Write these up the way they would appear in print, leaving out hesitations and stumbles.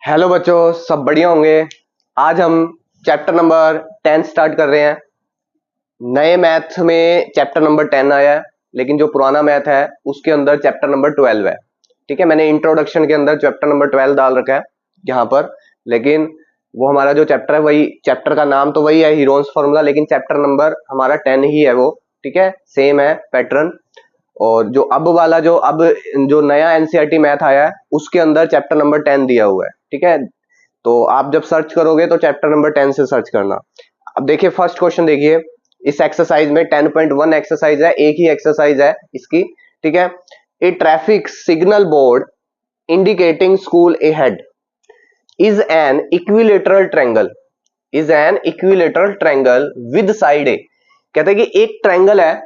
Hello बच्चों, सब बढ़िया होंगे। आज हम चैप्टर नंबर 10 स्टार्ट कर रहे हैं। नए मैथ में चैप्टर नंबर 10 आया है, लेकिन जो पुराना मैथ है उसके अंदर चैप्टर नंबर 12 है। ठीक है, मैंने इंट्रोडक्शन के अंदर चैप्टर नंबर 12 डाल रखा है यहाँ पर, लेकिन वो हमारा जो चैप्टर है वही, चैप्टर का नाम तो वही है हीरोन्स फॉर्मूला, लेकिन चैप्टर नंबर हमारा 10 ही है वो। ठीक है, सेम है पैटर्न। और जो अब जो नया एनसीईआरटी मैथ आया है उसके अंदर चैप्टर नंबर 10 दिया हुआ है। ठीक है, तो आप जब सर्च करोगे तो चैप्टर नंबर 10 से सर्च करना। अब देखिए फर्स्ट क्वेश्चन, देखिए इस एक्सरसाइज में 10.1 एक्सरसाइज है, एक ही एक्सरसाइज है इसकी। ठीक है, a traffic signal board indicating school ahead is an equilateral triangle, with side a. कहते हैं कि एक ट्रायंगल है,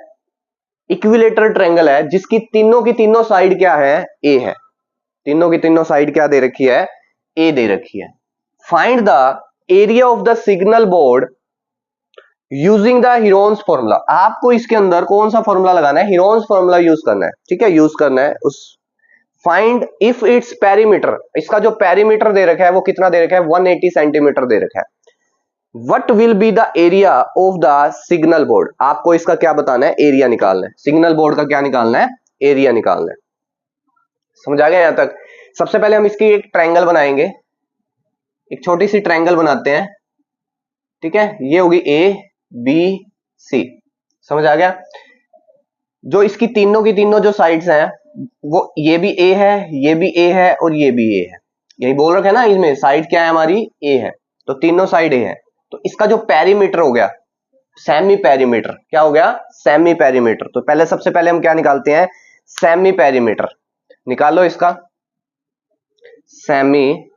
इक्विलेटरल ट्रायंगल है, जिसकी तीनों की तीनों साइड क्या है, ए है। तीनों की तीनों साइड क्या दे रखी है, ए दे रखी है। Find the area of the signal board using the Heron's formula. आपको इसके अंदर कौन सा फॉर्मूला लगाना है, हीरोन्स फॉर्मूला यूज करना है। ठीक है, यूज करना है उस। फाइंड इफ इट्स पेरीमीटर, इसका जो पेरीमीटर दे रखा है वो कितना दे रखा है, 180 सेंटीमीटर दे रखा है। What will be the area of the signal board, आपको इसका क्या बताना है, एरिया निकालना है। सिग्नल बोर्ड का क्या निकालना है, एरिया निकालना है। समझ आ गया यहां तक। सबसे पहले हम इसकी एक ट्रायंगल बनाएंगे, एक छोटी सी ट्रायंगल बनाते हैं। ठीक है, ये होगी ए बी सी। समझ आ गया। जो इसकी तीनों की तीनों जो साइड्स हैं वो, ये भी ए है, ये भी ए है और ये भी ए है। यही बोल रखे ना, इसमें साइड क्या है हमारी, ए है, तो तीनों साइड ए है। तो इसका जो पेरीमीटर हो गया, सेमी पेरीमीटर, क्या हो गया, सेमी पेरीमीटर। तो पहले सबसे पहले हम क्या निकालते हैं, सेमी पेरीमीटर निकालो इसका। सेमी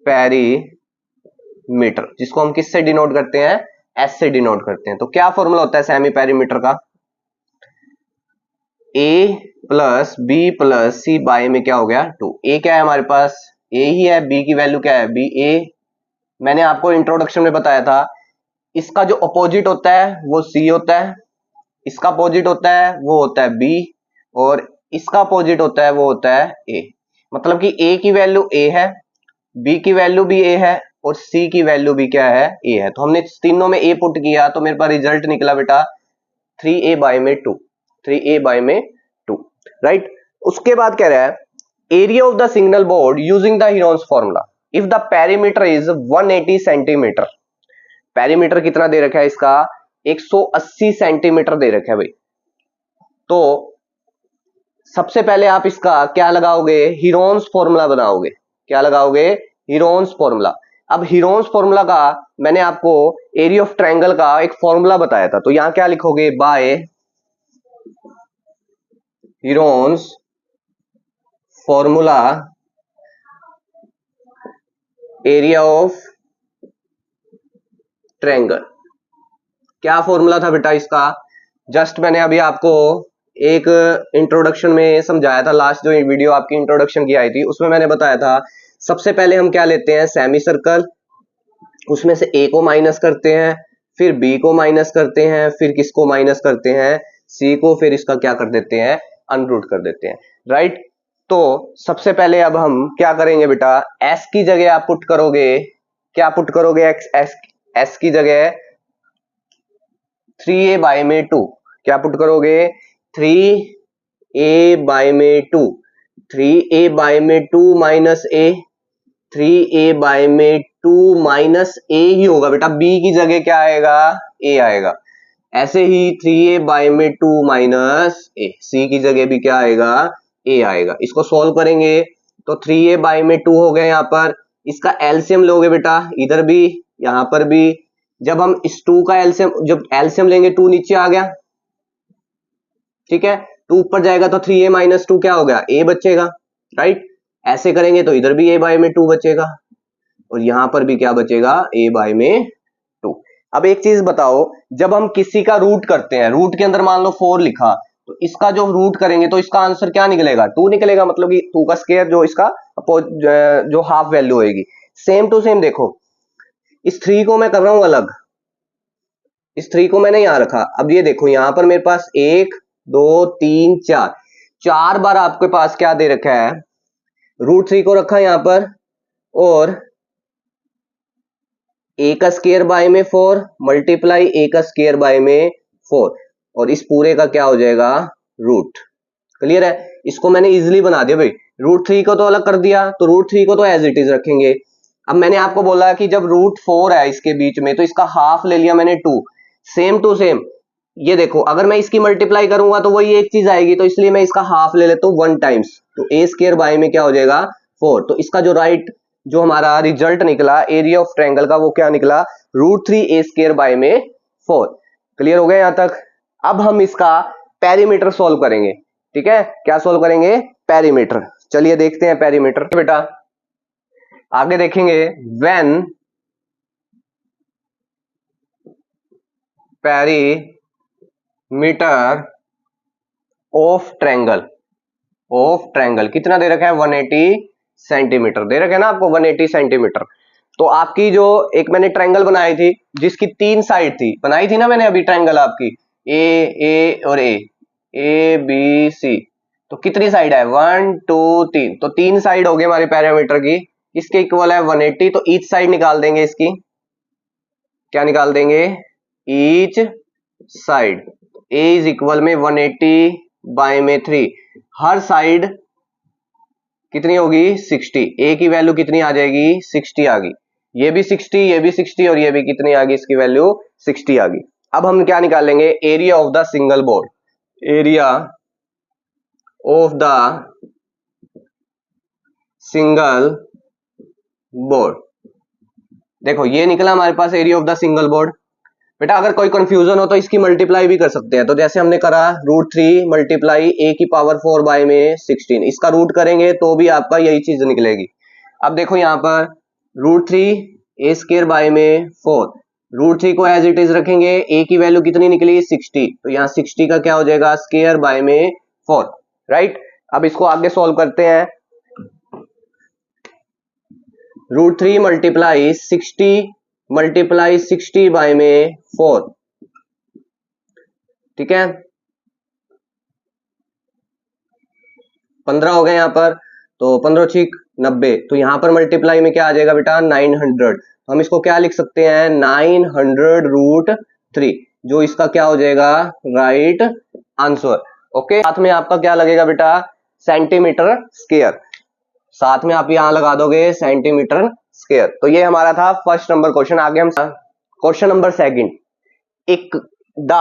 पेरीमीटर, जिसको हम किससे डिनोट करते हैं, एस से डिनोट करते हैं। तो क्या फॉर्मूला होता है सेमी पेरीमीटर का, ए plus B plus C by में क्या हो गया 2। ए क्या है हमारे पास, ए ही है, बी की वैल्यू क्या है, बी ए। मैंने आपको इंट्रोडक्शन में बताया था, इसका जो अपोजिट होता है वो सी होता है, इसका अपोजिट होता है वो होता है बी, और इसका अपोजिट होता है वो होता है ए। मतलब कि ए की वैल्यू ए है, बी की वैल्यू भी ए है, और सी की वैल्यू भी क्या है, ए है। तो हमने तीनों में ए पुट किया तो मेरे पास रिजल्ट निकला बेटा 3a बाय में 2, 3a बाय में 2, राइट। उसके बाद कह रहा है area of the signal board using the Heron's formula if the perimeter is 180 centimetre. Perimeter कितना दे रखा है इसका, 180 सेंटीमीटर दे रखा है भाई। तो सबसे पहले आप इसका क्या लगाओगे, हीरोन्स फॉर्मूला बनाओगे। क्या लगाओगे, हीरोन्स फॉर्मूला। अब हीरोन्स फॉर्मूला का मैंने आपको एरिया ऑफ ट्रायंगल का एक फॉर्मूला बताया था, तो यहां क्या लिखोगे, by Heron's formula area of triangle. क्या फॉर्मूला था बेटा इसका, जस्ट मैंने अभी आपको एक इंट्रोडक्शन में समझाया था। लास्ट जो वीडियो आपकी इंट्रोडक्शन की आई थी उसमें मैंने बताया था, सबसे पहले हम क्या लेते हैं, सेमी सर्कल, उसमें से ए को माइनस करते हैं, फिर बी को माइनस करते हैं, फिर किसको माइनस करते हैं, सी को, फिर इसका क्या कर देते हैं, अनरूट कर देते हैं, राइट। तो सबसे पहले अब हम क्या करेंगे बेटा, एस की जगह आप पुट करोगे, क्या पुट करोगे, एस की जगह 3a बाय में 2, क्या पुट करोगे, 3a बाय में 2, 3a बाय में 2 माइनस ए, 3a बाय में 2 माइनस ए ही होगा बेटा, b की जगह क्या आएगा, a आएगा। ऐसे ही 3a बाय में 2 माइनस ए, c की जगह भी क्या आएगा, a आएगा। इसको सॉल्व करेंगे तो 3a बाय में 2 हो गया, यहाँ पर इसका एलसीएम लोगे बेटा, इधर भी यहां पर भी। जब हम इस 2 का एलसीएम, जब एलसीएम लेंगे 2 नीचे आ गया, ठीक है, 2 ऊपर जाएगा तो 3a माइनस 2 क्या हो गया, a बचेगा, राइट। ऐसे करेंगे तो इधर भी a बाय में 2 बचेगा, और यहां पर भी क्या बचेगा, a बाय में 2। अब एक चीज बताओ, जब हम किसी का रूट करते हैं, रूट के अंदर मान लो 4 लिखा, तो इसका जो रूट करेंगे तो इसका आंसर क्या निकलेगा, 2 निकलेगा, मतलब कि 2 का स्क्वायर, जो इसका जो हाफ वैल्यू होगी। सेम टू सेम देखो, इस 3 को मैं कर रहा हूं अलग, इस 3 को मैंने यहां रखा। अब ये देखो यहां पर मेरे पास 1 2 3 4, 4 बार आपके पास क्या दे रखा है, √3 को रखा यहां पर, और a का स्क्वायर बाय में 4 मल्टीप्लाई a का स्क्वायर बाय में 4, और इस पूरे का क्या हो जाएगा, रूट। क्लियर है? इसको मैंने इजीली बना दिया भाई, √3 को तो अलग कर दिया, तो √3 को तो एज इट इज रखेंगे। अब मैंने आपको बोला कि जब √4 है इसके बीच में, तो इसका हाफ ले लिया मैंने 2, सेम टू सेम। ये देखो, अगर मैं इसकी मल्टीप्लाई करूंगा तो वही एक चीज आएगी, तो इसलिए मैं इसका हाफ ले लेता हूँ 1 टाइम्स, तो a स्क्वायर बाय में क्या हो जाएगा, 4। तो इसका जो जो हमारा रिजल्ट निकला एरिया ऑफ ट्रायंगल का, वो क्या निकला, √3 a स्क्वायर बाय में 4। क्लियर हो गया यहां तक? अब हम इसका पेरीमीटर सॉल्व करेंगे। ठीक है, क्या सॉल्व करेंगे, पेरीमीटर। चलिए देखते हैं पेरीमीटर। बेटा आगे देखेंगे, व्हेन पेरीमीटर ऑफ ट्रायंगल कितना दे रखा है, 180 सेंटीमीटर दे रखा है ना आपको, 180 सेंटीमीटर। तो आपकी जो एक मैंने ट्रायंगल बनाई थी जिसकी 3 साइड थी, बनाई थी ना मैंने अभी ट्रायंगल आपकी, ए और ए बी सी, तो कितनी साइड है, 1 2 3, तो 3 साइड हो गई हमारे पैरामीटर की, इसके इक्वल है 180, तो ईच साइड निकाल देंगे इसकी, क्या निकाल देंगे, each side a is equal में 180 बाय में 3, हर साइड कितनी होगी, 60, a की वैल्यू कितनी आ जाएगी, 60 आ गई, ये भी 60, ये भी 60, और ये भी कितनी आ गई, इसकी वैल्यू 60 आ गई। अब हम क्या निकालेंगे, area of the single board, area of the single board. देखो ये निकला हमारे पास area of the single board. बेटा अगर कोई कंफ्यूजन हो तो इसकी मल्टीप्लाई भी कर सकते हैं, तो जैसे हमने करा √3 मल्टीप्लाई a की पावर 4 बाय में 16, इसका रूट करेंगे तो भी आपका यही चीज निकलेगी। अब देखो यहाँ पर √3 a स्क्वायर बाय में 4, √3 को एज इट इज रखेंगे, a की वैल्यू कितनी निकली, 60, तो यहाँ 60 का क्या हो जाएगा, स्क्वायर बाय में 4, राइट। अब इसको आगे सॉल्व करते हैं, √3 मल्टीप्लाई 60 बाय में 4, ठीक है, 15 हो गए यहाँ पर, तो 15 6 90, तो यहाँ पर मल्टीप्लाई में क्या आ जाएगा बेटा, 900, तो हम इसको क्या लिख सकते हैं, 900√3, जो इसका क्या हो जाएगा, राइट आंसर। ओके, साथ में आपका क्या लगेगा बेटा, सेंटीमीटर स्क्वायर, साथ में आप यहां लगा दोगे सेंटीमीटर स्क्वायर। तो ये हमारा था फर्स्ट नंबर क्वेश्चन। आगे हम क्वेश्चन नंबर सेकंड, एक the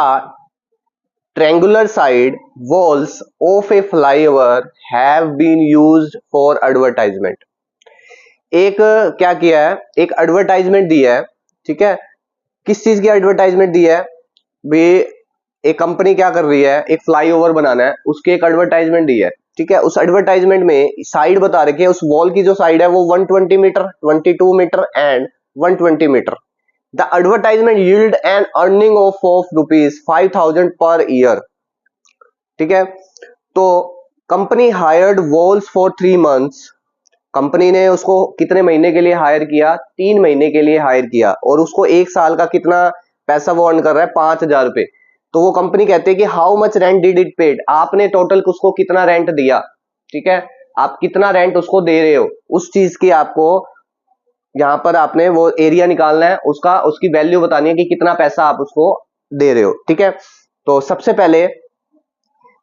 triangular side walls of a flyover have been used for advertisement। एक क्या किया है, एक एडवर्टाइजमेंट दी है, ठीक है, किस चीज की एडवर्टाइजमेंट दी है भी, एक कंपनी क्या कर रही है, एक फ्लाईओवर बनाना है, उसकी एक एडवर्टाइजमेंट दी है, ठीक है। उस एडवर्टाइजमेंट में साइड बता रखी है, उस वॉल की जो साइड है वो 120 metre, 22 metre and 120 metre. The advertisement yield an earning of ₹5,000 per year, ठीक है। तो company hired walls for 3 months, company ने उसको कितने महीने के लिए हायर किया, 3 महीने के लिए हायर किया, और उसको 1 साल का कितना पैसा वो अर्न कर रहा है, 5,000 रुपए। तो वो कंपनी कहती है कि how much rent did it paid, आपने टोटल उसको कितना रेंट दिया, ठीक है, आप कितना रेंट उसको दे रहे हो, उस चीज की आपको यहां पर आपने वो एरिया निकालना है, उसका उसकी वैल्यू बतानी है कि कितना पैसा आप उसको दे रहे हो, ठीक है। तो सबसे पहले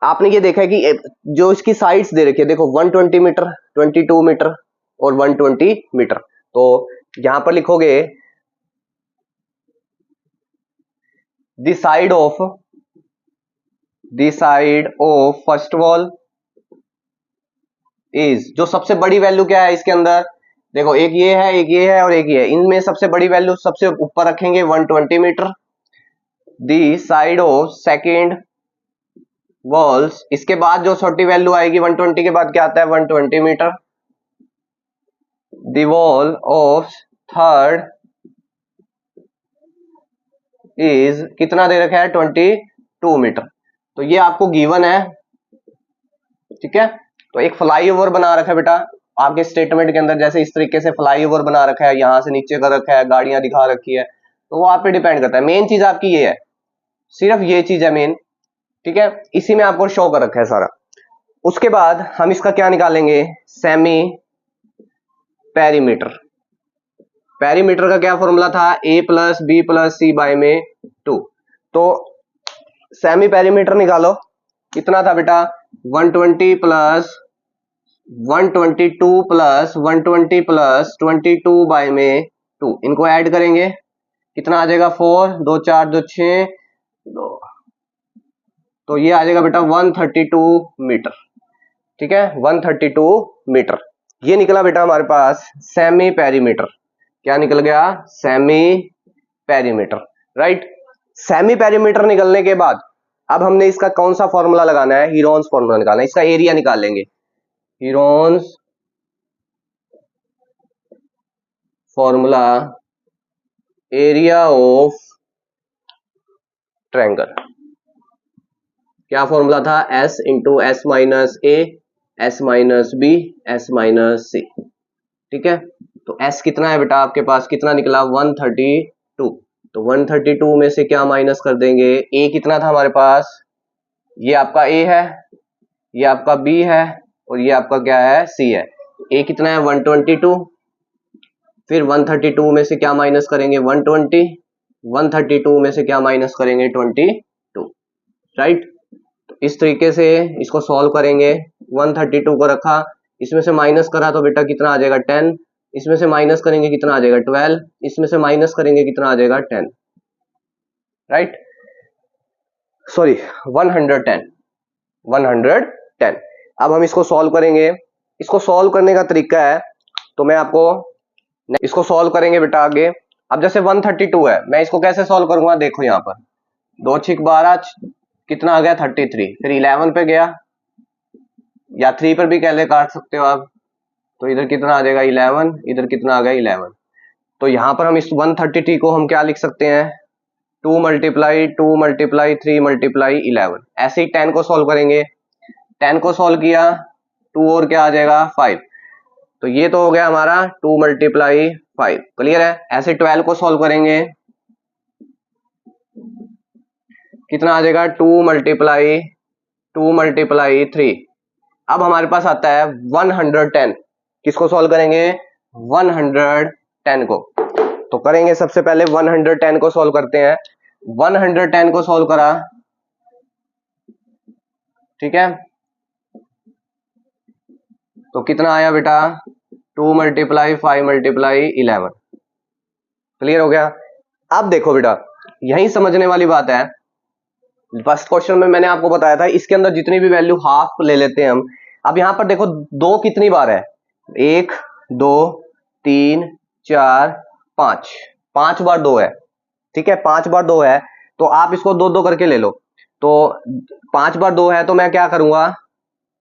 आपने ये देखा है कि जो इसकी साइड्स दे रखी है, देखो 120 मीटर, 22 मीटर और 120 मीटर। तो यहां पर लिखोगे the side of first wall is, जो सबसे बड़ी वैल्यू क्या है इसके अंदर, देखो एक ये है, एक ये है और एक ये है, इनमें सबसे बड़ी वैल्यू सबसे ऊपर रखेंगे 120 metre. The side of second walls, इसके बाद जो छोटी वैल्यू आएगी 120 के बाद क्या आता है, 120 metre. The wall of third is, कितना दे रखा है, 22 मीटर। तो ये आपको गिवन है, ठीक है। तो एक फ्लाईओवर बना रखा है बेटा आपके स्टेटमेंट के अंदर, जैसे इस तरीके से फ्लाईओवर बना रखा है, यहां से नीचे कर रखा है, गाड़ियां दिखा रखी है, तो वो आप पे डिपेंड करता है। मेन चीज आपकी ये है, सिर्फ ये चीज है मेन, ठीक है, इसी में आपको शो कर रखा है सारा। उसके बाद हम इसका क्या निकालेंगे, सेमी पेरीमीटर। पेरीमीटर का क्या फॉर्मूला था, a plus B plus C by में 2। तो सेमी पेरीमीटर निकालो, कितना था बेटा 120 प्लस 122 प्लस 120 प्लस 22 बाय में 2, इनको ऐड करेंगे कितना आ जाएगा 4, 2 4 2 6 2, तो ये आ जाएगा बेटा 132 मीटर। ठीक है 132 मीटर ये निकला बेटा हमारे पास सेमी पेरीमीटर। क्या निकल गया, semi perimeter, right. Semi perimeter निकलने के बाद अब हमने इसका कौन सा फॉर्मूला लगाना है, हीरोन्स फॉर्मूला निकालना है, इसका एरिया निकाल लेंगे। Heron's formula area of triangle, क्या फॉर्मूला था, S into s minus A S minus b s minus c. ठीक है तो S कितना है बेटा आपके पास, कितना निकला 132। तो 132 में से क्या माइनस कर देंगे, A कितना था हमारे पास, ये आपका A है, ये आपका B है और ये आपका क्या है C है। A कितना है 122, फिर 132 में से क्या माइनस करेंगे 120, 132 में से क्या माइनस करेंगे 22, राइट। तो इस तरीके से इसको सॉल्व करेंगे, 132 को रखा, इसमें से माइनस करा तो बेटा कितना आ जाएगा 10, इसमें से माइनस करेंगे कितना आ जाएगा 12, इसमें से माइनस करेंगे कितना आ जाएगा 10, राइट, सॉरी 110, 110। अब हम इसको सॉल्व करेंगे, इसको सॉल्व करने का तरीका है तो मैं आपको इसको सॉल्व करेंगे बेटा आगे। अब जैसे 132 है, मैं इसको कैसे सॉल्व करूंगा, देखो यहाँ पर 2 6 12 कितना आ गया 33, फिर 11 पे गया या 3 पर भी कहले काट सकते हो आप, तो इधर कितना आ जाएगा 11, इधर कितना आ गया 11। तो यहाँ पर हम इस 133 को हम क्या लिख सकते हैं 2 मल्टीप्लाई 2 मल्टीप्लाई 3 मल्टीप्लाई 11। ऐसे ही 10 को सॉल्व करेंगे, 10 को सॉल्व किया 2 और क्या आ जाएगा 5, तो ये तो हो गया हमारा 2 मल्टीप्लाई 5, क्लियर है। ऐसे 12 को सॉल्व करेंगे कितना आ जाएगा 2 मल्टीप्लाई 3। अब हमारे पास आता है 110, किसको सॉल्व करेंगे 110 को, तो करेंगे सबसे पहले 110 को सॉल्व करते हैं। 110 को सॉल्व करा, ठीक है, तो कितना आया बेटा 2 मल्टीप्लाई 5 मल्टीप्लाई 11, क्लियर हो गया। अब देखो बेटा यही समझने वाली बात है, फर्स्ट क्वेश्चन में मैंने आपको बताया था इसके अंदर जितनी भी वैल्यू हाफ ले लेते हैं हम। अब यहां पर देखो 2 कितनी बार है, 1 2 3 4 5, 5 बार 2 है, ठीक है 5 बार 2 है, तो आप इसको 2 2 करके ले लो। तो 5 बार 2 है तो मैं क्या करूंगा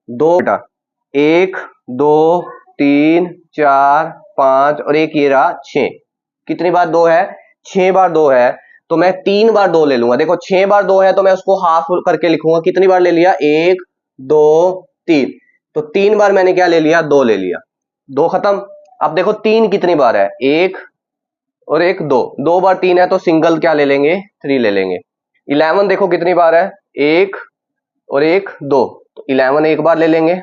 2 बेटा 1 2 3 4 5 और एक ये रहा 6, कितनी बार 2 है 6 बार 2 है, तो मैं 3 बार 2 ले लूंगा। देखो 6 बार 2 है तो मैं उसको हाफ करके लिखूंगा, कितनी बार ले लिया 1 2 3, तो 3 बार मैंने क्या ले लिया 2 ले लिया, 2 खत्म। अब देखो 3 कितनी बार है 1 और 1 2, 2 बार 3 है तो सिंगल क्या ले लेंगे 3 ले लेंगे। 11 देखो कितनी बार है 1 और 1 2, तो 11 एक बार ले लेंगे।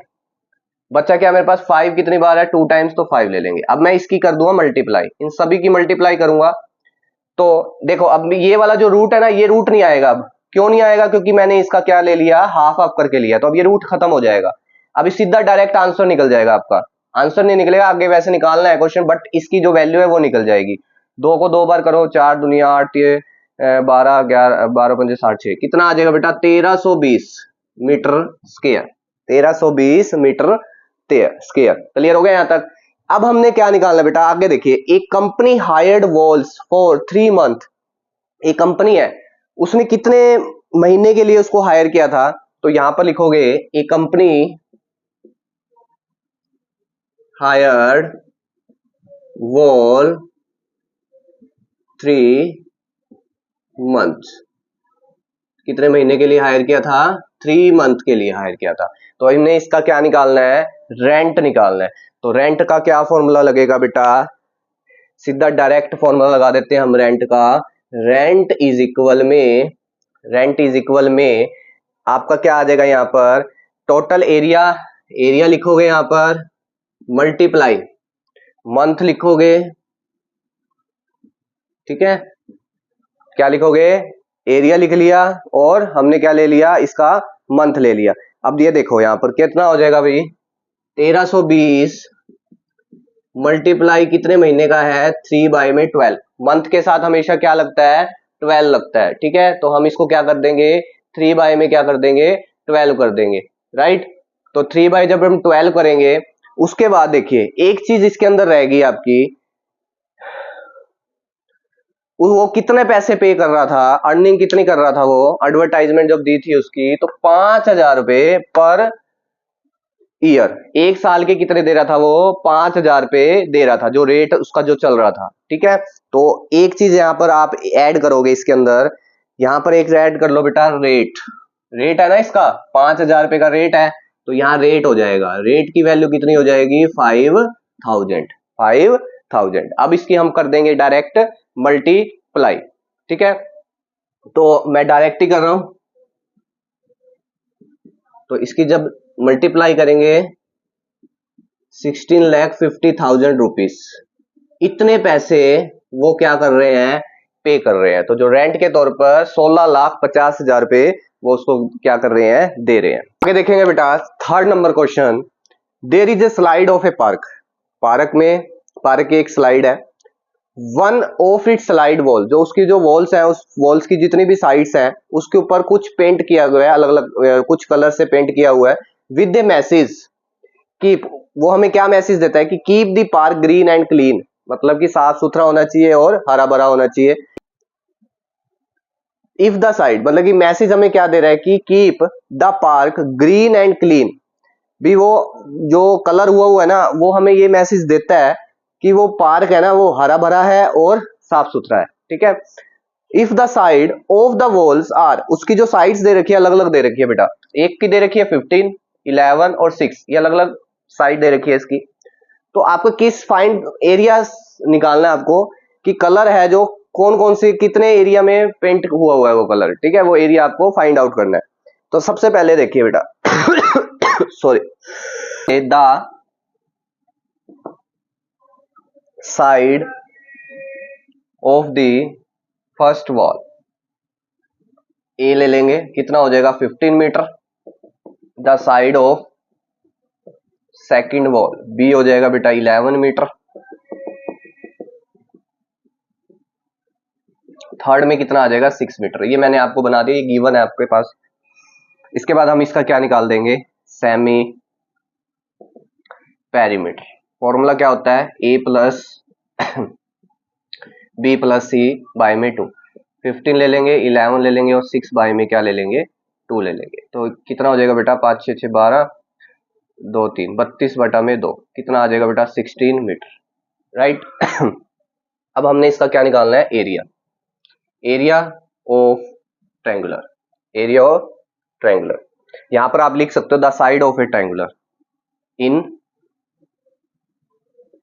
बच्चा क्या मेरे पास 5 कितनी बार है 2 टाइम्स, तो 5 ले लेंगे। अब मैं इसकी कर दूंगा मल्टीप्लाई, इन सभी की मल्टीप्लाई करूंगा, तो देखो अब ये वाला जो रूट है ना ये रूट नहीं आएगा। अब क्यों नहीं आएगा, क्योंकि मैंने इसका क्या ले लिया हाफ हाफ करके लिया, तो अब ये रूट खत्म हो जाएगा। अब सीधा डायरेक्ट आंसर निकल जाएगा, आपका आंसर नहीं निकलेगा, आगे वैसे निकालना है क्वेश्चन, बट इसकी जो वैल्यू है वो निकल जाएगी। 2 को 2 बार करो 4 दुनिया 8 12 11 12 5 60 6, कितना आ जाएगा बेटा 1320 metre square, 1320 metre square, clear हो गया यहां तक। अब हमने क्या निकालना बेटा आगे देखिए, एक company hired walls for 3 month, एक कंपनी है उसने कितने महीने के लिए उसको हायर किया था, तो यहां पर लिखोगे एक कंपनी हायर्ड वॉल 3 मंथ, कितने महीने के लिए हायर किया था 3 मंथ के लिए हायर किया था। तो हमने इसका क्या निकालना है रेंट निकालना है, तो रेंट का क्या फॉर्मूला लगेगा बेटा, सीधा डायरेक्ट फॉर्मूला लगा देते हैं हम रेंट का। रेंट इज इक्वल में आपका क्या आ जाएगा यहाँ पर टोटल एरिया, एरिया लिखोगे यहाँ पर मल्टीप्लाई मंथ लिखोगे, ठीक है, क्या लिखोगे, एरिया लिख लिया और हमने क्या ले लिया, इसका मंथ ले लिया। अब ये देखो यहां पर कितना हो जाएगा भाई, 1320 मल्टीप्लाई कितने महीने का है, 3 बाई में 12। मंथ के साथ हमेशा क्या लगता है, 12 लगता है, ठीक है। तो हम इसको क्या कर देंगे, 3 बाई में क्या कर देंगे, 12 कर देंगे, राइट। तो 3 बाई जब हम 12 करेंगे, उसके बाद देखिए एक चीज इसके अंदर रहेगी आपकी, वो कितने पैसे पे कर रहा था, अर्निंग कितनी कर रहा था वो, एडवर्टाइजमेंट जब दी थी उसकी तो 5,000 रुपए पर ईयर, एक साल के कितने दे रहा था वो, 5,000 रुपए दे रहा था, जो रेट उसका जो चल रहा था, ठीक है। तो एक चीज यहां पर आप ऐड करोगे इसके अंदर, यहां पर एक ऐड कर लो बेटा, रेट, रेट है ना इसका 5,000 रुपए का रेट है, तो यहाँ रेट हो जाएगा, रेट की वैल्यू कितनी हो जाएगी, 5,000, 5,000। अब इसकी हम कर देंगे डायरेक्ट मल्टीप्लाई, ठीक है। तो मैं डायरेक्ट ही कर रहा हूं, तो इसकी जब मल्टीप्लाई करेंगे 16,50,000 रुपीस, इतने पैसे वो क्या कर रहे हैं, पे कर रहे हैं। तो जो रेंट के तौर पर 16,50,000 रुपए वो उसको क्या कर रहे हैं, दे रहे हैं। आगे देखेंगे बेटा, third number question, there is a slide of a park, park में, पार्क की एक स्लाइड है, one of it slide wall, जो उसकी जो वॉल्स है, उस वॉल्स की जितनी भी साइड्स हैं उसके ऊपर कुछ पेंट किया गया है, अलग अलग कुछ कलर से पेंट किया हुआ है, विद ए मैसेज कीप, वो हमें क्या मैसेज देता है कि keep the park green and clean, मतलब कि साफ सुथरा होना चाहिए और हरा भरा होना चाहिए। इफ द साइड, मतलब कि मैसेज हमें क्या दे रहा है कि keep the park green and clean, भी वो जो कलर हुआ है ना, वो हमें ये मैसेज देता है कि वो पार्क है ना वो हरा भरा है और साफ सुथरा है, ठीक है। If the side of the walls are, उसकी जो साइड्स दे रखी है अलग अलग दे रखी है बेटा, एक की दे रखी है 15, 11 और 6, ये अलग अलग साइड दे रखी है इसकी। तो आपको किस फाइंड एरिया निकालना है आपको, कि कलर है जो कौन कौन से कितने एरिया में पेंट हुआ हुआ है वो कलर, ठीक है, वो एरिया आपको फाइंड आउट करना है। तो सबसे पहले देखिए बेटा sorry, the side of the first wall, a ले लेंगे, कितना हो जाएगा 15 metre, the side of second wall, b हो जाएगा बेटा 11 मीटर, थर्ड में कितना आ जाएगा 6 मीटर, ये मैंने आपको बना दिया, ये गिवन है आपके पास। इसके बाद हम इसका क्या निकाल देंगे, सेमी पेरीमीटर, फॉर्मूला क्या होता है, a plus B plus c by में 2, 15 ले लेंगे, 11 ले लेंगे और 6 बाई में क्या ले लेंगे, 2 ले लेंगे। तो कितना हो जाएगा बेटा, 5 6 6 12, 2 3 32 बटा में 2, कितना आ जाएगा बेटा 16 मीटर, राइट। अब हमने इसका क्या निकालना है, area, area of triangular, area of triangular, यहां पर आप लिख सकते हो the side of a triangular in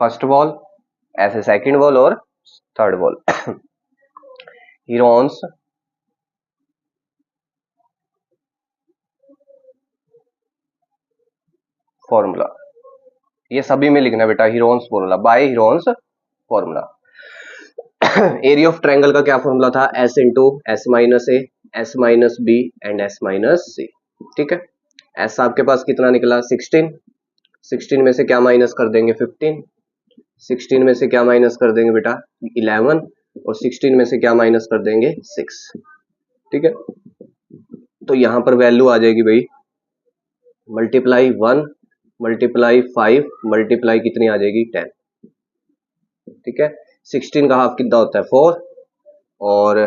first wall, ऐसे सेकंड वॉल और थर्ड वॉल, हीरोन्स फॉर्मूला, ये सभी में लिखना है बेटा, Heron's formula, by Heron's formula. Area of triangle का क्या फॉर्मूला था, s into s minus A, S minus B and S minus c, ठीक है। एस आपके पास कितना निकला 16, 16 में से क्या माइनस कर देंगे 15, 16 में से क्या माइनस कर देंगे बेटा 11 और 16 में से क्या माइनस कर देंगे 6, ठीक है। तो यहां पर वैल्यू आ जाएगी भाई मल्टीप्लाई 1 मल्टीप्लाई 5 मल्टीप्लाई कितनी आ जाएगी 10, ठीक है। 16 का हाफ कितना होता है 4 और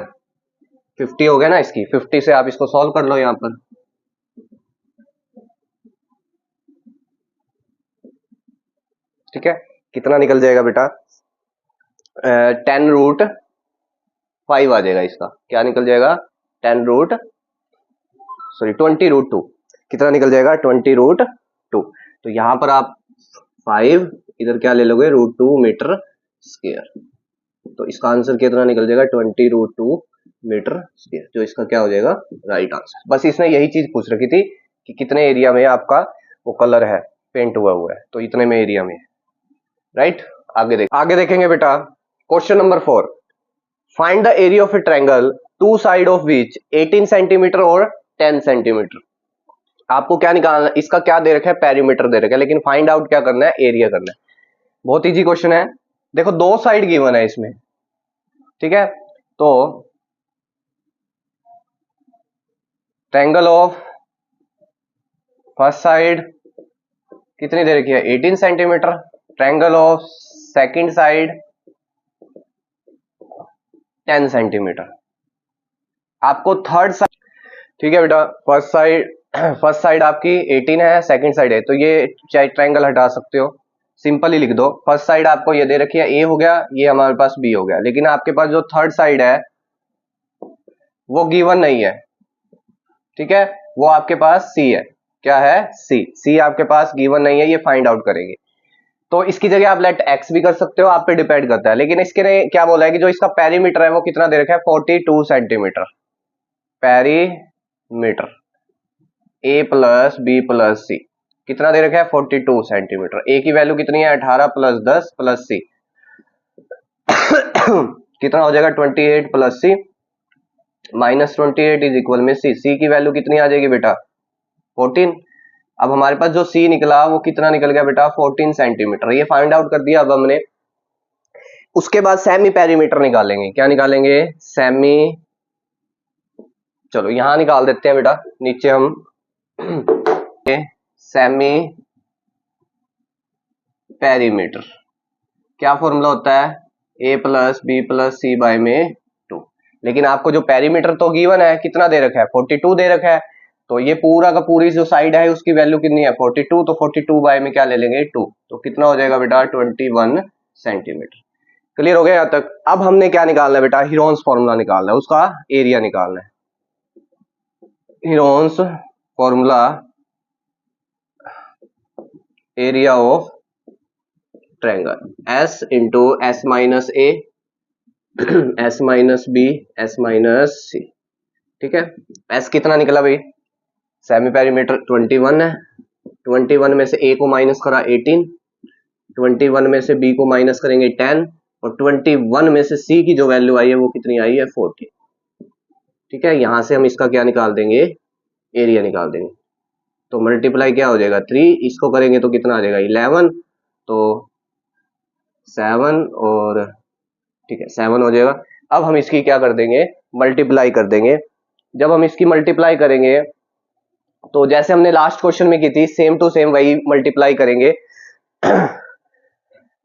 50 हो गया ना इसकी, 50 से आप इसको सॉल्व कर लो यहां पर, ठीक है। कितना निकल जाएगा बेटा 10 रूट 5 आ जाएगा, इसका क्या निकल जाएगा 10 रूट सॉरी 20 रूट 2, कितना निकल जाएगा 20 रूट 2। तो यहां पर आप 5 इधर क्या ले लोगे रूट 2 मीटर स्क्वायर, तो इसका आंसर कितना निकल जाएगा 20 रूट 2 मीटर स्क्वायर, जो इसका क्या हो जाएगा राइट आंसर। बस इसने यही चीज पूछ रखी थी कि कितने एरिया में आपका वो कलर है पेंट हुआ है, तो इतने में एरिया में, राइट। आगे देखेंगे बेटा। Question number 4, find the area of a triangle two side of which 18 centimetre और 10 सेंटीमीटर। आपको क्या निकालना, इसका क्या दे रखा है, पेरीमीटर दे रखा है, लेकिन फाइंड आउट क्या करना है, एरिया करना है। बहुत इजी क्वेश्चन है। देखो दो साइड गिवन है इसमें, ठीक है। तो ट्रायंगल ऑफ फर्स्ट साइड कितनी दे रखी है, 18 centimetre. Triangle of second side 10 centimetre. आपको थर्ड साइड, ठीक है बेटा, फर्स्ट साइड आपकी 18 है, सेकंड साइड है, तो ये ट्रायंगल हटा सकते हो, सिंपल ही लिख दो। फर्स्ट साइड आपको ये दे रखी है, ए हो गया, ये हमारे पास बी हो गया, लेकिन आपके पास जो थर्ड साइड है वो गिवन नहीं है, ठीक है, वो आपके पास सी है। क्या है, सी। सी आपके पास गिवन नहीं है, ये फाइंड आउट करेंगे। तो इसकी जगह आप लेट एक्स भी कर सकते हो, आप पे डिपेंड करता है, लेकिन इसके ने क्या बोला है कि जो इसका पेरीमीटर है वो कितना दे रखा है, 42 सेंटीमीटर। पेरीमीटर ए प्लस बी प्लस सी कितना दे रखा है, 42 सेंटीमीटर। ए की वैल्यू कितनी है, 18 प्लस 10 प्लस सी कितना हो जाएगा, 28 plus C minus 28 is equal में सी। सी की वैल्यू कितनी आ जाएगी बेटा, 14। अब हमारे पास जो सी निकला वो कितना निकल गया बेटा, 14 सेंटीमीटर। ये फाइंड आउट कर दिया अब हमने। उसके बाद सेमी पेरीमीटर निकालेंगे। क्या निकालेंगे, सेमी, चलो यहां निकाल देते हैं बेटा, नीचे हम सेमी पेरीमीटर क्या फॉर्मूला होता है, a plus B plus C by में 2। लेकिन आपको जो पेरीमीटर तो गिवन है, कितना दे रखा है, 42 दे रखा है, तो ये पूरा का पूरी जो साइड है उसकी वैल्यू कितनी है, 42, तो 42 बाय में क्या ले लेंगे, 2, तो कितना हो जाएगा बेटा, 21 सेंटीमीटर। क्लियर हो गया यहाँ तक। अब हमने क्या निकालना है बेटा, हीरोन्स फॉर्मूला निकालना है, उसका एरिया निकालना है। Heron's formula, area of triangle s into s minus A S minus b s minus c, ठीक है। एस कितना निकला भाई, सेमी पेरीमीटर 21 है, 21 में से ए को माइनस करा 18, 21 में से बी को माइनस करेंगे 10, और 21 में से सी की जो वैल्यू आई है वो कितनी आई है, 40, ठीक है। यहां से हम इसका क्या निकाल देंगे, एरिया निकाल देंगे। तो मल्टीप्लाई क्या हो जाएगा, 3, इसको करेंगे तो कितना आ जाएगा, 11, तो 7, और ठीक है 7 हो जाएगा। अब हम इसकी क्या कर देंगे, मल्टीप्लाई कर देंगे। जब हम इसकी मल्टीप्लाई करेंगे तो जैसे हमने लास्ट क्वेश्चन में की थी, सेम टू सेम वही मल्टीप्लाई करेंगे।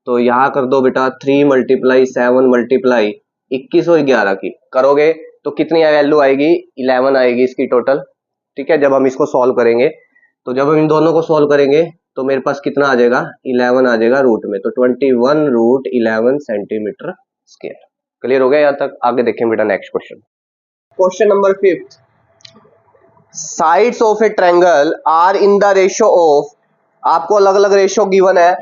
तो यहां कर दो बेटा, 3 मल्टीप्लाई 7 मल्टीप्लाई 21 और 11 की करोगे तो कितनी वैल्यू आएगी, 11 आएगी इसकी टोटल, ठीक है। जब हम इसको सॉल्व करेंगे, तो जब हम इन दोनों को सॉल्व करेंगे तो मेरे पास कितना आ जाएगा, 11 आ जाएगा रूट में, तो 21 रूट 11 सेंटीमीटर स्क्वायर। क्लियर हो गया यहाँ तक। आगे देखें बेटा next question. Question number 5, sides of a triangle are in the ratio of, आपको अलग अलग रेशियो गिवन है,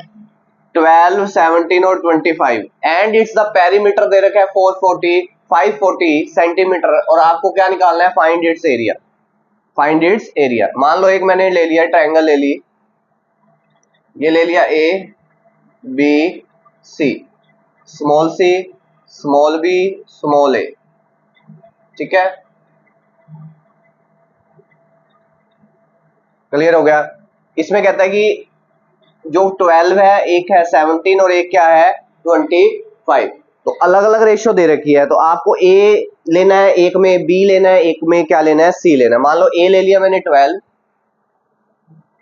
12, 17 और 25, एंड इट्स द पेरीमीटर दे रखा है 440 540 सेंटीमीटर, और आपको क्या निकालना है, find its area. Find its area. मान लो एक मैंने ले लिया ट्रायंगल, ले ली, ये ले लिया a b c, small c small b small a, ठीक है। क्लियर हो गया। इसमें कहता है कि जो 12 है, एक है 17 और एक क्या है 25, तो अलग अलग रेशियो दे रखी है, तो आपको ए लेना है, एक में बी लेना है, एक में क्या लेना है, सी लेना है। मान लो ए ले लिया मैंने 12,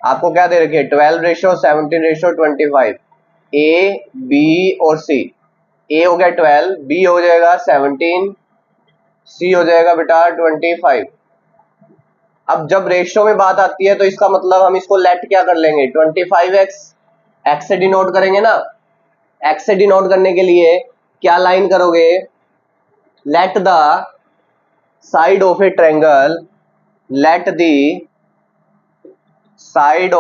आपको क्या दे रखी है, 12 रेशियो 17 रेशियो 25, ए बी और सी। ए हो गया 12, बी हो जाएगा 17, सी हो जाएगा बेटा 25। अब जब रेशियो में बात आती है तो इसका मतलब हम इसको लेट क्या कर लेंगे, 25x, x से डिनोट करेंगे ना। x से डिनोट करने के लिए क्या लाइन करोगे, let the side of a triangle, let the side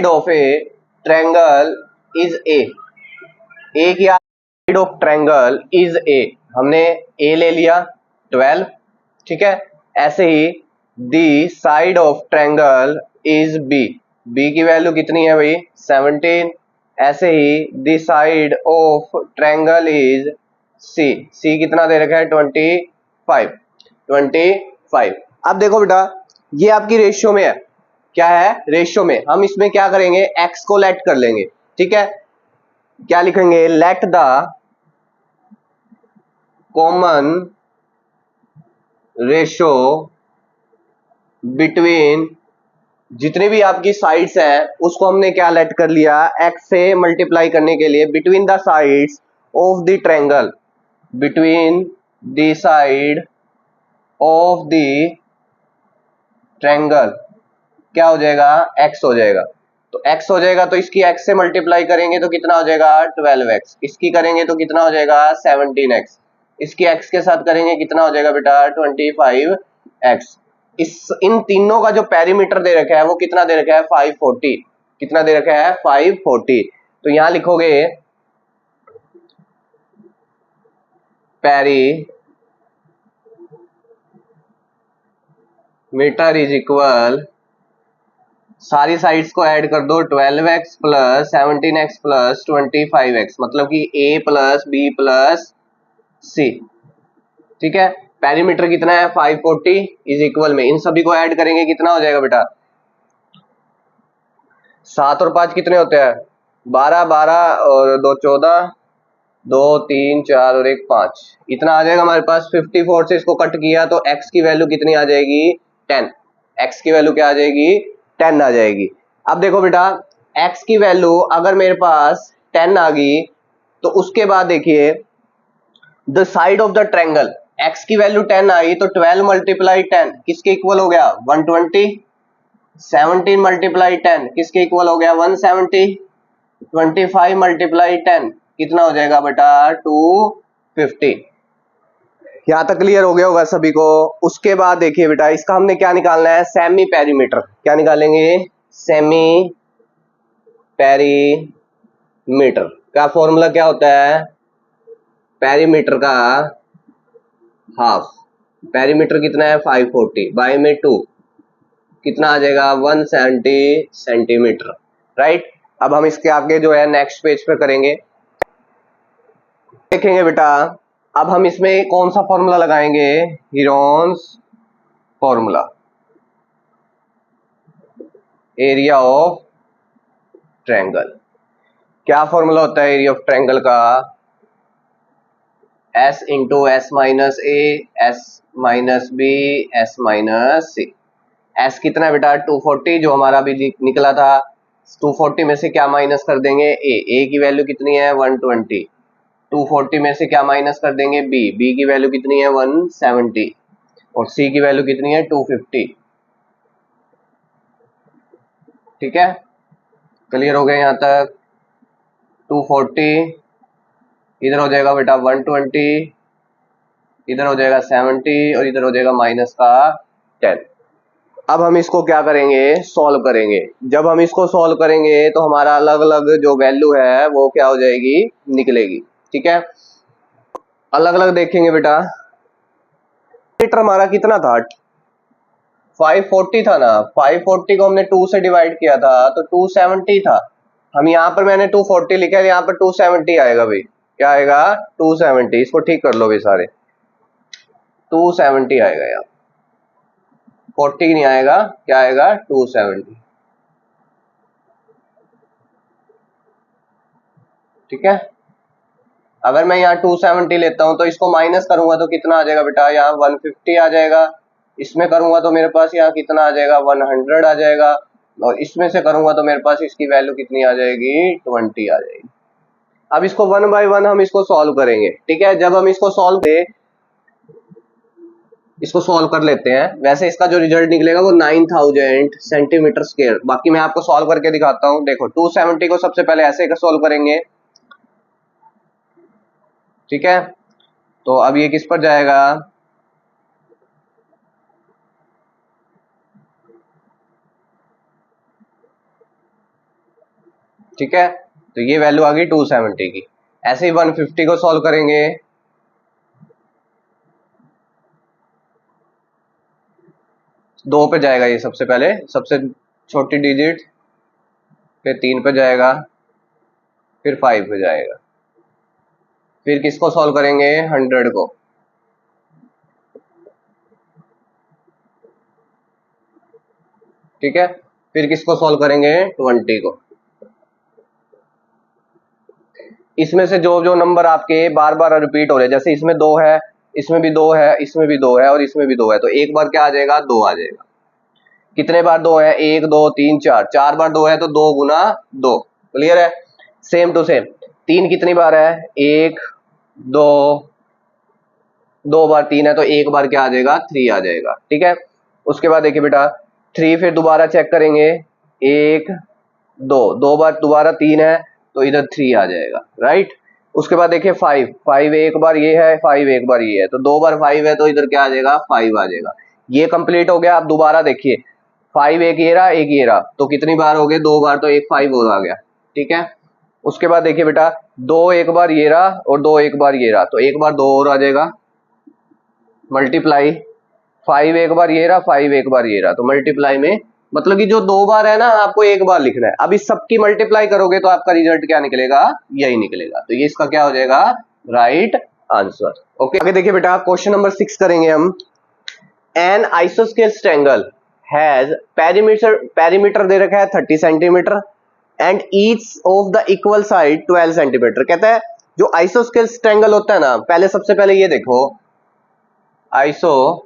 of a triangle is a. A की side of triangle is a, हमने ए ले लिया 12, ठीक है। ऐसे ही the side of triangle is b, b की वैल्यू कितनी है भाई, 17, ऐसे ही the side of triangle is c, c कितना दे रखा है 25, 25। अब देखो बेटा ये आपकी रेशियो में है, क्या है रेशियो में, हम इसमें क्या करेंगे x को लेट कर लेंगे, ठीक है, क्या लिखेंगे let the common ratio between, जितनी भी आपकी साइड्स है उसको हमने क्या लेट कर लिया x से मल्टीप्लाई करने के लिए, between the sides of the triangle, between the side of the triangle क्या हो जाएगा x हो जाएगा, तो x हो जाएगा तो इसकी x से मल्टीप्लाई करेंगे तो कितना हो जाएगा 12x, इसकी करेंगे तो कितना हो जाएगा 17x, इसकी x के साथ करेंगे कितना हो जाएगा बेटा 25x। इस इन तीनों का जो पेरीमीटर दे रखा है वो कितना दे रखा है 540, कितना दे रखा है 540, तो यहां लिखोगे पेरीमीटर इज इक्वल, सारी साइड्स को ऐड कर दो 12x plus 17x plus 25x, मतलब कि a plus b plus c, ठीक है। पेरीमीटर कितना है 540 इज इक्वल में इन सभी को ऐड करेंगे कितना हो जाएगा बेटा 7 और 5 कितने होते हैं 12, 12 और 2 14, 2 3 4 और 1 5, इतना आ जाएगा हमारे पास। 54 से इसको कट किया तो x की वैल्यू कितनी आ जाएगी 10, x की वैल्यू क्या आ जाएगी 10 आ जाएगी। अब देखो बेटा x की वैल्यू अगर मेरे पास 10 आ गई तो उसके बाद देखिए the side of the triangle, x की वैल्यू 10 आई तो 12 मल्टीप्लाई 10 किसके इक्वल हो गया 120, 17 मल्टीप्लाई 10 किसके इक्वल हो गया 170, 25 मल्टीप्लाई 10 कितना हो जाएगा बेटा 250। यहां तक क्लियर हो गया होगा सभी को। उसके बाद देखिए बेटा इसका हमने क्या निकालना है सेमी पेरीमीटर, क्या निकालेंगे सेमी पेरीमीटर का फॉर्मूला क्या होता है पेरीमीटर का हाफ, पेरीमीटर कितना है 540 बाय में 2 कितना आ जाएगा 170 सेंटीमीटर, राइट। अब हम इसके आगे जो है नेक्स्ट पेज पे करेंगे, देखेंगे बेटा अब हम इसमें कौन सा फॉर्मूला लगाएंगे Heron's formula, area of triangle. क्या फॉर्मूला होता है एरिया ऑफ ट्रायंगल का s इंटू एस माइनस ए, S minus b, s minus c. s कितना है बेटा 240 जो हमारा अभी निकला था, 240 में से क्या माइनस कर देंगे a की वैल्यू कितनी है 120, 240 में से क्या माइनस कर देंगे b की वैल्यू कितनी है 170 और c की वैल्यू कितनी है 250, ठीक है क्लियर हो गया यहाँ तक। 240 इधर हो जाएगा बेटा 120, इधर हो जाएगा 70 और इधर हो जाएगा माइनस का 10। अब हम इसको क्या करेंगे सॉल्व करेंगे, जब हम इसको सॉल्व करेंगे तो हमारा अलग अलग जो वैल्यू है वो क्या हो जाएगी निकलेगी, ठीक है। अलग अलग देखेंगे बेटा मीटर हमारा कितना था 540 था ना, 540 को हमने 2 से डिवाइड किया था तो 270 था, हम यहाँ पर मैंने 240 लिखा है यहाँ पर 270 आएगा भाई, क्या आएगा 270, इसको ठीक कर लो भाई सारे 270 आएगा यहाँ 40 नहीं आएगा, क्या आएगा 270, ठीक है। अगर मैं यहाँ 270 लेता हूँ तो इसको माइनस करूंगा तो कितना आ जाएगा बेटा यहाँ 150 आ जाएगा, इसमें करूंगा तो मेरे पास यहाँ कितना आ जाएगा 100 आ जाएगा और इसमें से करूंगा तो मेरे पास इसकी वैल्यू कितनी आ जाएगी 20 आ जाएगी। अब इसको 1 बाय 1 हम इसको सॉल्व करेंगे, ठीक है। जब हम इसको सॉल्व कर लेते हैं, वैसे इसका जो रिजल्ट निकलेगा वो 9000 सेंटीमीटर स्क्वायर, बाकी मैं आपको सॉल्व करके दिखाता हूँ। देखो 270 को सबसे पहले ऐसे सॉल्व करेंगे, ठीक है। तो अब ये किस पर जाएगा ठीक है, तो ये वैल्यू आ गई 270 की। ऐसे ही 150 को सॉल्व करेंगे, दो पे जाएगा ये सबसे पहले, सबसे छोटी डिजिट, फिर 3 पे जाएगा, फिर 5 हो जाएगा। फिर किसको सॉल्व करेंगे? 100 को। ठीक है, फिर किसको सॉल्व करेंगे? 20 को। इसमें से जो जो नंबर आपके बार बार रिपीट हो रहे हैं, जैसे इसमें 2 है, इसमें भी 2 है, इसमें भी 2 है और इसमें भी 2 है, तो एक बार क्या आ जाएगा? 2 आ जाएगा। कितने बार 2 है? 1 2 3 4, 4 बार 2 है तो 2 गुना 2। क्लियर है? सेम टू सेम 3 कितनी बार है? 1 2, 2 बार 3 है तो एक बार क्या आ जाएगा? 3 आ जाएगा। ठीक है, उसके बाद देखिए बेटा 3 फिर दोबारा चेक करेंगे, 1 2, 2 बार दोबारा 3 है तो इधर 3 आ जाएगा। राइट, उसके बाद देखिए 5, 5 एक बार ये है, 5 एक बार ये है, तो 2 बार 5 है तो इधर क्या आ जाएगा? 5 आ जाएगा। ये कंप्लीट हो गया। अब दोबारा देखिए 5 एक ये रहा, एक ये रहा, तो कितनी बार हो गए? 2 बार, तो एक 5 और आ गया। ठीक है, उसके बाद देखिए बेटा 2 एक बार ये रहा और 2 एक बार ये रहा, तो एक बार 2 और आ जाएगा। मल्टीप्लाई 5 एक बार ये रहा, 5 एक बार ये रहा, तो मल्टीप्लाई में मतलब कि जो 2 बार है ना, आपको एक बार लिखना है। अब इस सबकी मल्टीप्लाई करोगे तो आपका रिजल्ट क्या निकलेगा? यही निकलेगा। तो ये इसका क्या हो जाएगा? Right answer. ओके, आगे देखिए बेटा क्वेश्चन नंबर 6 करेंगे हम। एन आइसोस्केल ट्रायंगल हैज पेरीमीटर दे रखा है 30 centimetre and each of the equal side 12 centimetre. कहता है जो आइसोस्केल ट्रायंगल होता है ना, पहले सबसे पहले ये देखो, आइसोस्केल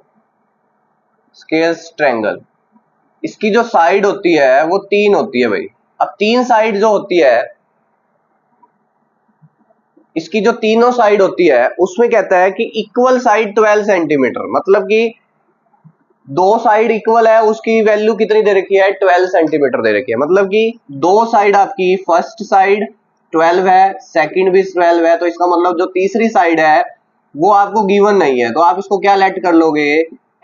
ट्रायंगल, इसकी जो साइड होती है वो 3 होती है भाई। अब 3 साइड जो होती है, इसकी जो तीनों साइड होती है उसमें कहता है कि इक्वल साइड 12 सेंटीमीटर, मतलब कि 2 साइड इक्वल है, उसकी वैल्यू कितनी दे रखी है? 12 सेंटीमीटर दे रखी है। मतलब कि 2 साइड आपकी, फर्स्ट साइड 12 है, सेकंड भी 12 है, तो इसका मतलब जो तीसरी साइड है वो आपको गिवन नहीं है, तो आप इसको क्या लेट कर लोगे?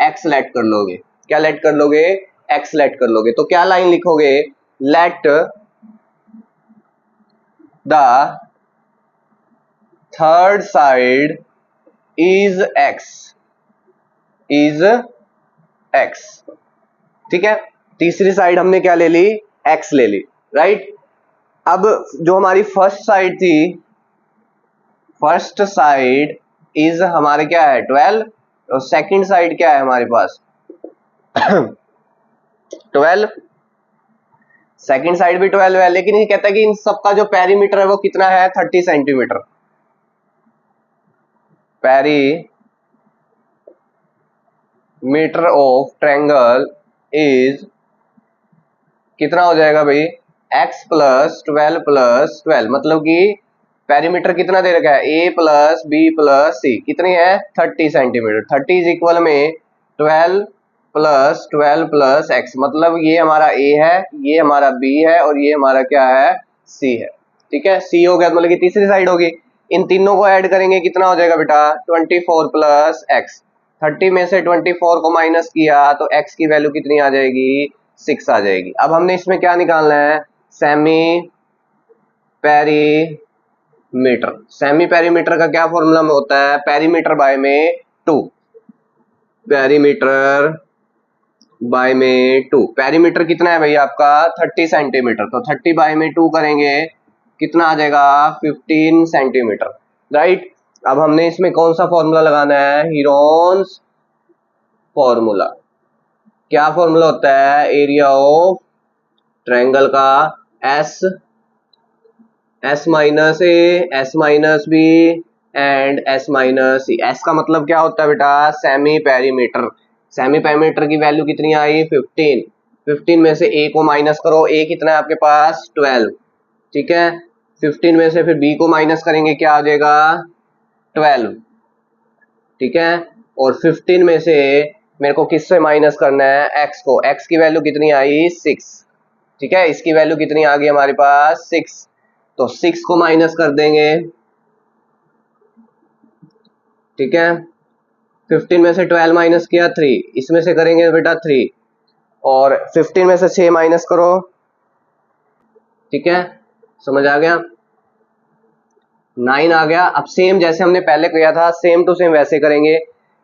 एक्स लेट कर लोगे। क्या लेट कर लोगे? एक्स लेट कर लोगे। तो क्या लाइन लिखोगे? Let the third side is x, is x. ठीक है, तीसरी साइड हमने क्या ले ली? एक्स ले ली। राइट, अब जो हमारी फर्स्ट साइड थी, फर्स्ट साइड इज हमारे क्या है? 12, और सेकंड साइड क्या है हमारे पास? 12। सेकंड साइड भी 12 है, लेकिन ये कहता है कि इन सबका जो पेरीमीटर है वो कितना है? 30 centimetre. Perimeter of triangle is कितना हो जाएगा भाई? x प्लस 12 प्लस 12, मतलब कि पेरीमीटर कितना दे रखा है? a प्लस बी प्लस सी, कितनी है? 30 सेंटीमीटर। 30 इज इक्वल में 12 प्लस 12 प्लस एक्स, मतलब ये हमारा a है, ये हमारा b है और ये हमारा क्या है? c है। ठीक है, c हो गया, मतलब कि तीसरी साइड होगी। इन तीनों को ऐड करेंगे, कितना हो जाएगा बेटा? 24 प्लस एक्स। 30 में से 24 को माइनस किया तो x की वैल्यू कितनी आ जाएगी? 6 आ जाएगी। अब हमने इसमें क्या निकालना है? Semi perimeter. सेमी पेरीमीटर का क्या फॉर्मूला में होता है? पेरीमीटर बाय में 2, पेरीमीटर बाय में 2। पेरीमीटर कितना है भाई आपका? 30 सेंटीमीटर, तो 30 बाय में 2 करेंगे, कितना आ जाएगा? 15 सेंटीमीटर। राइट, अब हमने इसमें कौन सा फॉर्मूला लगाना है? Heron's formula. क्या फॉर्मूला होता है एरिया ऑफ ट्रायंगल का? S, S minus A, S minus B and S minus C. S का मतलब क्या होता है बेटा? Semi perimeter. सेमी पेरीमीटर की वैल्यू कितनी आई? 15। 15 में से ए को माइनस करो, ए कितना है आपके पास? 12। ठीक है, 15 में से फिर बी को माइनस करेंगे, क्या आ जाएगा? 12। ठीक है, और 15 में से मेरे को किससे माइनस करना है? एक्स को। एक्स की वैल्यू कितनी आई? 6। ठीक है, इसकी वैल्यू कितनी आ गई हमारे पास? 6। तो 6 को माइनस कर देंगे। ठीक है, 15 में से 12 माइनस किया 3, इसमें से करेंगे बेटा 3, और 15 में से 6 माइनस करो। ठीक है, समझ आ गया? 9 आ गया। अब सेम जैसे हमने पहले किया था, सेम टू सेम वैसे करेंगे।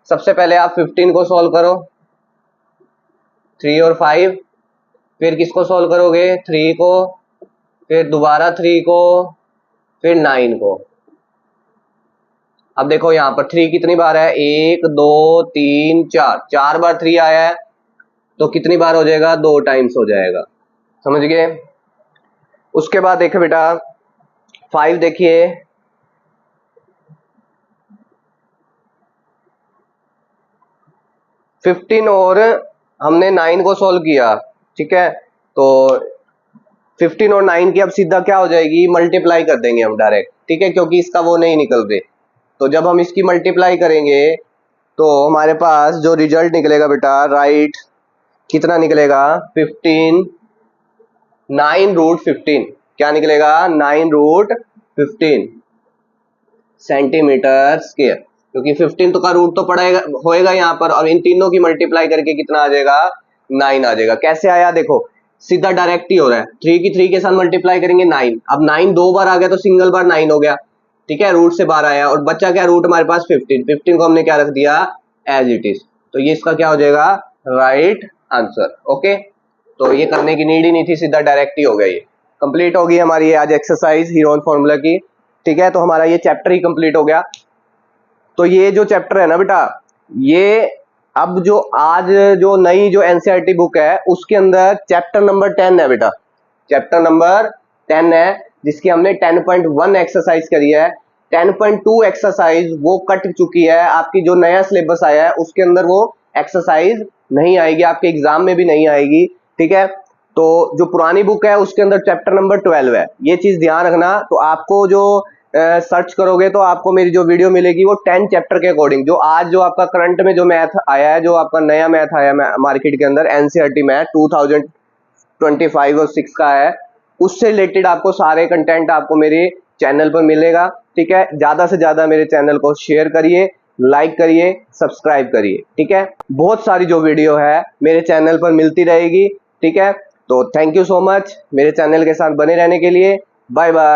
सबसे पहले आप 15 को सॉल्व करो, 3 और 5, फिर किसको सॉल्व करोगे? 3 को, फिर दोबारा 3 को, फिर 9 को। अब देखो यहां पर 3 कितनी बार है, 1 2 3 4, 4 बार 3 आया है, तो कितनी बार हो जाएगा, 2 टाइम्स हो जाएगा। समझ गए। उसके बाद देखो बेटा 5 देखिए, 15 और हमने 9 को सॉल्व किया, ठीक है, तो 15 और 9 की अब सीधा क्या हो जाएगी, मल्टीप्लाई कर देंगे हम डायरेक्ट, ठीक है, क्योंकि इसका वो नहीं निकल रहे। तो जब हम इसकी मल्टीप्लाई करेंगे तो हमारे पास जो रिजल्ट निकलेगा बेटा, राइट, कितना निकलेगा, 15, 9√15, क्या निकलेगा, 9√15 सेंटीमीटर स्क्वायर, क्योंकि 15 तो का रूट तो पड़ेगा होएगा यहाँ पर, और इन तीनों की मल्टीप्लाई करके कितना आ जाएगा, 9 आ जाएगा। कैसे आया देखो, सीधा डायरेक्ट ही हो रहा है, 3 की 3 के साथ मल्टीप्लाई करेंगे 9, अब 9 2 बार आ गया तो सिंगल बार 9 हो गया, ठीक है, रूट से बाहर आया, और बच्चा क्या, रूट हमारे पास 15 को हमने क्या रख दिया, एज इट इज, तो ये इसका क्या हो जाएगा, राइट आंसर। ओके, तो ये करने की नीड ही नहीं थी, सीधा डायरेक्ट ही हो गया। ये कंप्लीट होगी हमारी ये आज एक्सरसाइज हीरोन फॉर्मूला की, ठीक है, तो हमारा ये चैप्टर ही कंप्लीट हो गया। तो ये जो चैप्टर है ना बेटा, ये अब जो आज जो नई जो एनसीईआरटी बुक है उसके अंदर चैप्टर नंबर 10 है बेटा, चैप्टर नंबर 10 है, जिसकी हमने 10.1 एक्सरसाइज करी है। 10.2 एक्सरसाइज वो कट चुकी है, आपकी जो नया सिलेबस आया है उसके अंदर वो एक्सरसाइज नहीं आएगी, आपके एग्जाम में भी नहीं आएगी, ठीक है। तो जो पुरानी बुक है उसके अंदर चैप्टर नंबर 12 है, ये चीज ध्यान रखना। तो आपको जो सर्च करोगे तो आपको मेरी जो वीडियो मिलेगी वो 10 चैप्टर के अकॉर्डिंग, जो आज जो आपका करंट में जो मैथ आया है, जो आपका नया मैथ आया मार्केट के अंदर, एनसीईआरटी मैथ 2025 और 6 का है, उससे रिलेटेड आपको सारे कंटेंट आपको मेरे चैनल पर मिलेगा, ठीक है। ज्यादा से ज्यादा मेरे चैनल को शेयर करिए, लाइक करिए, सब्सक्राइब करिए, ठीक है। बहुत सारी जो वीडियो है मेरे चैनल पर मिलती रहेगी, ठीक है। तो थैंक यू सो मच मेरे चैनल के साथ बने रहने के लिए। Bye bye.